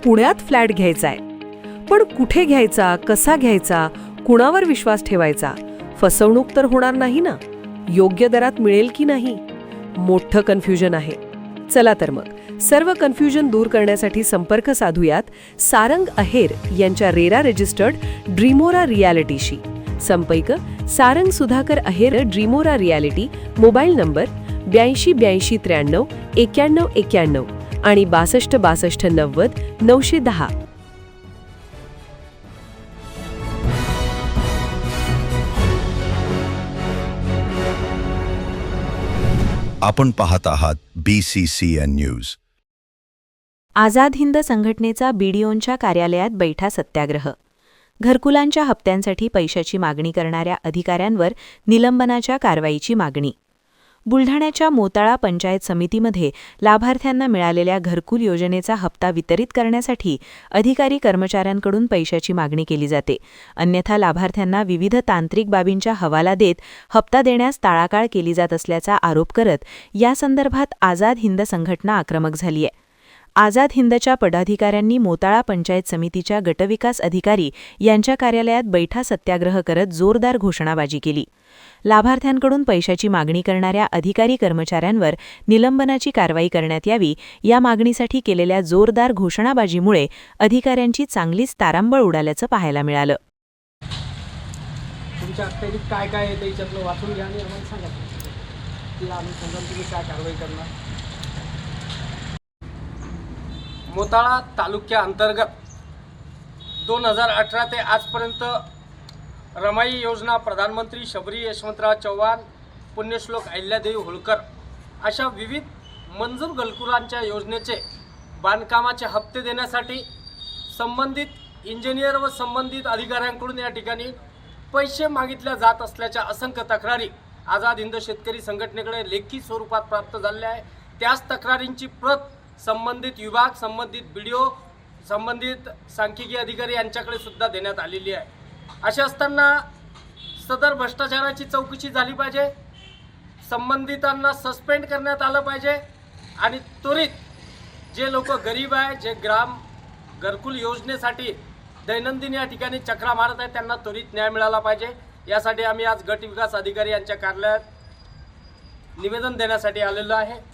पुण्यात फ्लॅट घ्यायचा आहे. पण कुठे घ्यायचा, कसा घ्यायचा, कुणावर विश्वास ठेवायचा? फसवणूक तर होणार नाही ना? योग्य दरात मिळेल की नाही? मोठं कन्फ्युजन आहे. चला तर मग सर्व कन्फ्युजन दूर करण्यासाठी संपर्क साधूयात सारंग अहेर यांच्या रेरा रजिस्टर्ड ड्रीमोरा रियालिटीशी. संपर्क सारंग सुधाकर अहेर, ड्रीमोरा रियालिटी. मोबाईल नंबर 82 83 91 91 आणि 62 62 90 910. आपण पाहत आहात BCCN न्यूज. आझाद हिंद संघटनेचा बीडीओंच्या कार्यालयात बैठा सत्याग्रह. घरकुलांच्या हप्त्यांसाठी पैशाची मागणी करणाऱ्या अधिकाऱ्यांवर निलंबनाच्या कारवाईची मागणी. बुलढाण्याच्या मोताळा पंचायत समितीमध्ये लाभार्थ्यांना मिळालेल्या घरकुल योजनेचा हप्ता वितरित करण्यासाठी अधिकारी कर्मचाऱ्यांकडून पैशाची मागणी केली जाते. अन्यथा लाभार्थ्यांना विविध तांत्रिक बाबींच्या हवाला देत हप्ता देण्यास टाळाटाळ केली जात असल्याचा आरोप करत यासंदर्भात आझाद हिंद संघटना आक्रमक झाली आहे. आझाद हिंदच्या पदाधिकाऱ्यांनी मोताळा पंचायत समितीच्या गटविकास अधिकारी यांच्या कार्यालयात बैठा सत्याग्रह करत जोरदार घोषणाबाजी केली. लाभार्थ्यांकडून पैशाची मागणी करणाऱ्या अधिकारी कर्मचाऱ्यांवर निलंबनाची कारवाई करण्यात यावी या मागणीसाठी केलेल्या जोरदार घोषणाबाजीमुळे अधिकाऱ्यांची चांगलीच तारांबळ उडाल्याचं पाहायला मिळालं. तुमच्या अखत्यारीत काय काय आहे त्याच्यातलं वाचून घ्या आणि आम्हाला सांगा की आम्ही समजा तुम्ही काय कारवाई करणार. मोताळा तालुक्याअंतर्गत 2018 ते आजपर्यंत रमाई योजना, प्रधानमंत्री शबरी यशवंतराव चव्हाण, पुण्यश्लोक अहिल्यादेवी होळकर अशा विविध मंजूर घरकुलांच्या योजनेचे बांधकामाचे हप्ते देण्यासाठी संबंधित इंजिनियर व संबंधित अधिकाऱ्यांकडून या ठिकाणी पैसे मागितल्या जात असल्याच्या असंख्य तक्रारी आझाद हिंद शेतकरी संघटनेकडे लेखी स्वरूपात प्राप्त झालेल्या आहे. त्याच तक्रारींची प्रत संबंधित विभाग, संबंधित बीडीओ, संबंधित सांख्यिकी अधिकारी यांच्याकडे सुद्धा देण्यात आलेली आहे. अशा असताना सदर भ्रष्टाचाराची चौकशी झाली पाहिजे, संबंधितांना सस्पेंड करण्यात आलं पाहिजे आणि त्वरित जे लोक गरीब आहे, जे घरकुल योजनेसाठी दैनंदिन या ठिकाणी चक्रा मारत आहेत त्यांना त्वरित न्याय मिळाला पाहिजे. यासाठी आम्ही आज गट विकास अधिकारी यांच्या कार्यालयात निवेदन देण्यासाठी आलेलो आहे.